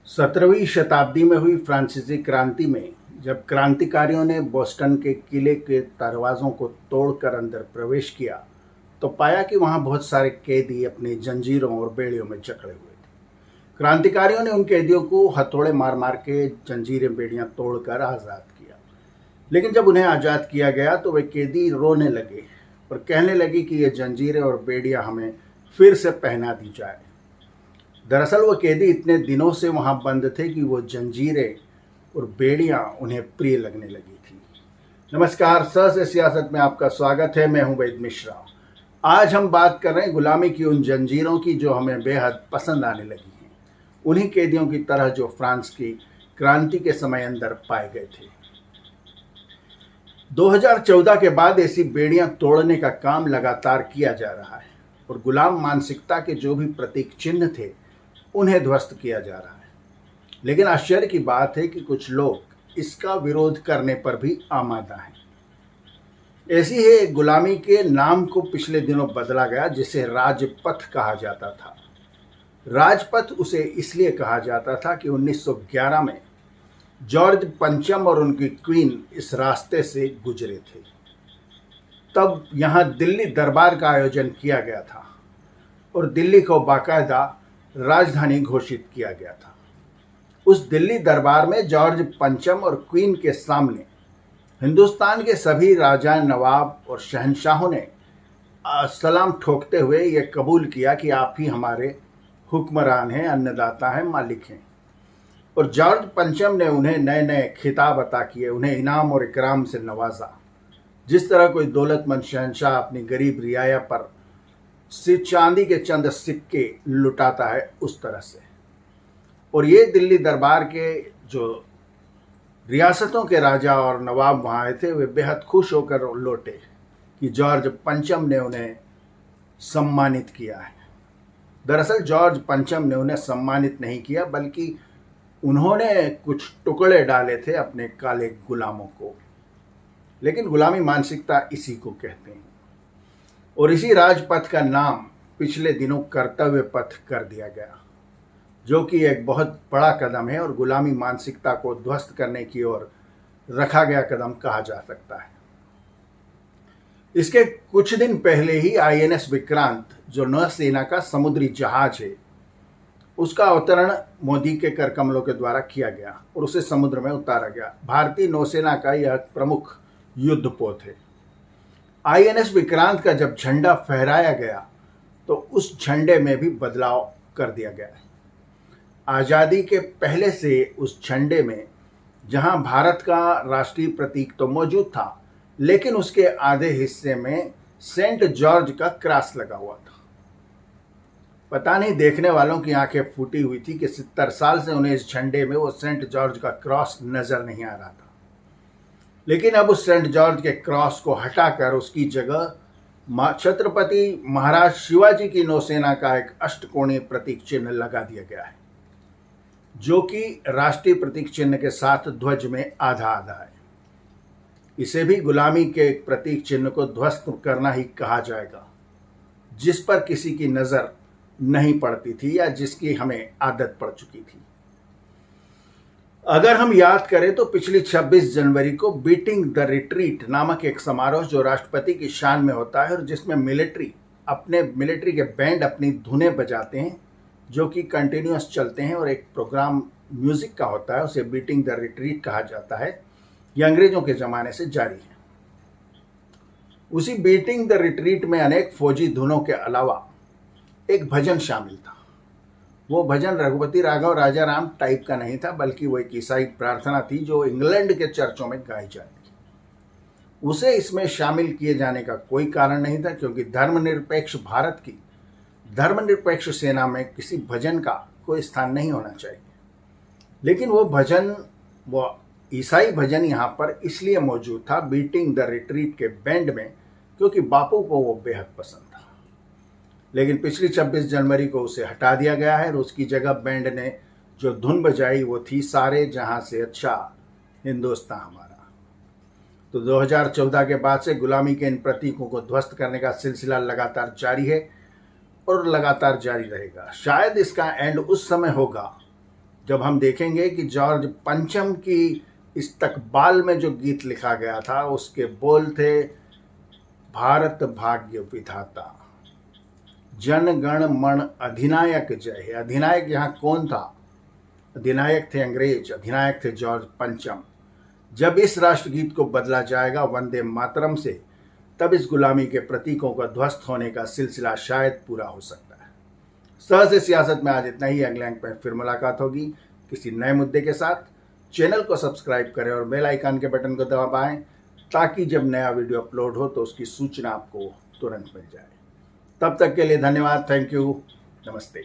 17वीं शताब्दी में हुई फ्रांसीसी क्रांति में जब क्रांतिकारियों ने बोस्टन के किले के दरवाजों को तोड़कर अंदर प्रवेश किया तो पाया कि वहां बहुत सारे कैदी अपनी जंजीरों और बेड़ियों में जकड़े हुए थे। क्रांतिकारियों ने उन कैदियों को हथौड़े मार मार के जंजीरें बेड़ियां तोड़कर आज़ाद किया। लेकिन जब उन्हें आज़ाद किया गया तो वे कैदी रोने लगे और कहने लगे कि ये जंजीरें और बेड़ियां हमें फिर से पहना दी जाए। दरअसल वो कैदी इतने दिनों से वहां बंद थे कि वो जंजीरें और बेड़ियां उन्हें प्रिय लगने लगी थी। नमस्कार, सर से सियासत में आपका स्वागत है। मैं हूं वैद मिश्रा। आज हम बात कर रहे हैं गुलामी की उन जंजीरों की जो हमें बेहद पसंद आने लगी हैं, उन्हीं कैदियों की तरह जो फ्रांस की क्रांति के समय अंदर पाए गए थे। 2014 के बाद ऐसी बेड़ियां तोड़ने का काम लगातार किया जा रहा है और गुलाम मानसिकता के जो भी प्रतीक चिन्ह थे उन्हें ध्वस्त किया जा रहा है। लेकिन आश्चर्य की बात है कि कुछ लोग इसका विरोध करने पर भी आमादा हैं। ऐसी है एक गुलामी के नाम को पिछले दिनों बदला गया जिसे राजपथ कहा जाता था। राजपथ उसे इसलिए कहा जाता था कि 1911 में जॉर्ज पंचम और उनकी क्वीन इस रास्ते से गुजरे थे। तब यहाँ दिल्ली दरबार का आयोजन किया गया था और दिल्ली को बाकायदा राजधानी घोषित किया गया था। उस दिल्ली दरबार में जॉर्ज पंचम और क्वीन के सामने हिंदुस्तान के सभी राजा, नवाब और शहंशाहों ने सलाम ठोकते हुए ये कबूल किया कि आप ही हमारे हुक्मरान हैं, अन्नदाता हैं, मालिक हैं। और जॉर्ज पंचम ने उन्हें नए नए खिताब अता किए, उन्हें इनाम और इकराम से नवाजा, जिस तरह कोई दौलतमंद शहंशाह अपनी गरीब रियाया पर चांदी के चंद सिक्के लुटाता है, उस तरह से। और ये दिल्ली दरबार के जो रियासतों के राजा और नवाब वहाँ आए थे वे बेहद खुश होकर लौटे कि जॉर्ज पंचम ने उन्हें सम्मानित किया है। दरअसल जॉर्ज पंचम ने उन्हें सम्मानित नहीं किया, बल्कि उन्होंने कुछ टुकड़े डाले थे अपने काले गुलामों को। लेकिन गुलामी मानसिकता इसी को कहते हैं और इसी राजपथ का नाम पिछले दिनों कर्तव्य पथ कर दिया गया, जो कि एक बहुत बड़ा कदम है और गुलामी मानसिकता को ध्वस्त करने की ओर रखा गया कदम कहा जा सकता है। इसके कुछ दिन पहले ही आईएनएस विक्रांत, जो नौसेना का समुद्री जहाज है, उसका अवतरण मोदी के करकमलों के द्वारा किया गया और उसे समुद्र में उतारा गया। भारतीय नौसेना का यह प्रमुख युद्धपोत है। आईएनएस विक्रांत का जब झंडा फहराया गया तो उस झंडे में भी बदलाव कर दिया गया है। आज़ादी के पहले से उस झंडे में जहां भारत का राष्ट्रीय प्रतीक तो मौजूद था, लेकिन उसके आधे हिस्से में सेंट जॉर्ज का क्रॉस लगा हुआ था। पता नहीं देखने वालों की आंखें फूटी हुई थी कि 70 साल से उन्हें इस झंडे में वो सेंट जॉर्ज का क्रॉस नजर नहीं आ रहा था। लेकिन अब उस सेंट जॉर्ज के क्रॉस को हटाकर उसकी जगह छत्रपति महाराज शिवाजी की नौसेना का एक अष्टकोणीय प्रतीक चिन्ह लगा दिया गया है, जो कि राष्ट्रीय प्रतीक चिन्ह के साथ ध्वज में आधा आधा है। इसे भी गुलामी के एक प्रतीक चिन्ह को ध्वस्त करना ही कहा जाएगा, जिस पर किसी की नजर नहीं पड़ती थी या जिसकी हमें आदत पड़ चुकी थी। अगर हम याद करें तो पिछली 26 जनवरी को बीटिंग द रिट्रीट नामक एक समारोह जो राष्ट्रपति की शान में होता है और जिसमें मिलिट्री के बैंड अपनी धुनें बजाते हैं, जो कि कंटिन्यूअस चलते हैं और एक प्रोग्राम म्यूजिक का होता है, उसे बीटिंग द रिट्रीट कहा जाता है। यह अंग्रेजों के ज़माने से जारी है। उसी बीटिंग द रिट्रीट में अनेक फौजी धुनों के अलावा एक भजन शामिल था। वो भजन रघुपति राघव राजा राम टाइप का नहीं था, बल्कि वो एक ईसाई प्रार्थना थी जो इंग्लैंड के चर्चों में गाई जाती थी। उसे इसमें शामिल किए जाने का कोई कारण नहीं था, क्योंकि धर्मनिरपेक्ष भारत की धर्मनिरपेक्ष सेना में किसी भजन का कोई स्थान नहीं होना चाहिए। लेकिन वो ईसाई भजन यहाँ पर इसलिए मौजूद था बीटिंग द रिट्रीट के बैंड में, क्योंकि बापू को वो बेहद पसंद था। लेकिन पिछली 26 जनवरी को उसे हटा दिया गया है और उसकी जगह बैंड ने जो धुन बजाई वो थी सारे जहां से अच्छा हिंदुस्तान हमारा। तो 2014 के बाद से गुलामी के इन प्रतीकों को ध्वस्त करने का सिलसिला लगातार जारी है और लगातार जारी रहेगा। शायद इसका एंड उस समय होगा जब हम देखेंगे कि जॉर्ज पंचम की इस्तकबाल में जो गीत लिखा गया था उसके बोल थे, भारत भाग्य विधाता, जन गण मन अधिनायक जय हे। अधिनायक यहाँ कौन था? अधिनायक थे अंग्रेज, अधिनायक थे जॉर्ज पंचम। जब इस राष्ट्रगीत को बदला जाएगा वंदे मातरम से, तब इस गुलामी के प्रतीकों का ध्वस्त होने का सिलसिला शायद पूरा हो सकता है। सहज से सियासत में आज इतना ही। अगले अंक में फिर मुलाकात होगी किसी नए मुद्दे के साथ। चैनल को सब्सक्राइब करें और बेल आइकन के बटन को दबाएं ताकि जब नया वीडियो अपलोड हो तो उसकी सूचना आपको तुरंत मिल जाए। तब तक के लिए धन्यवाद। Thank you. नमस्ते।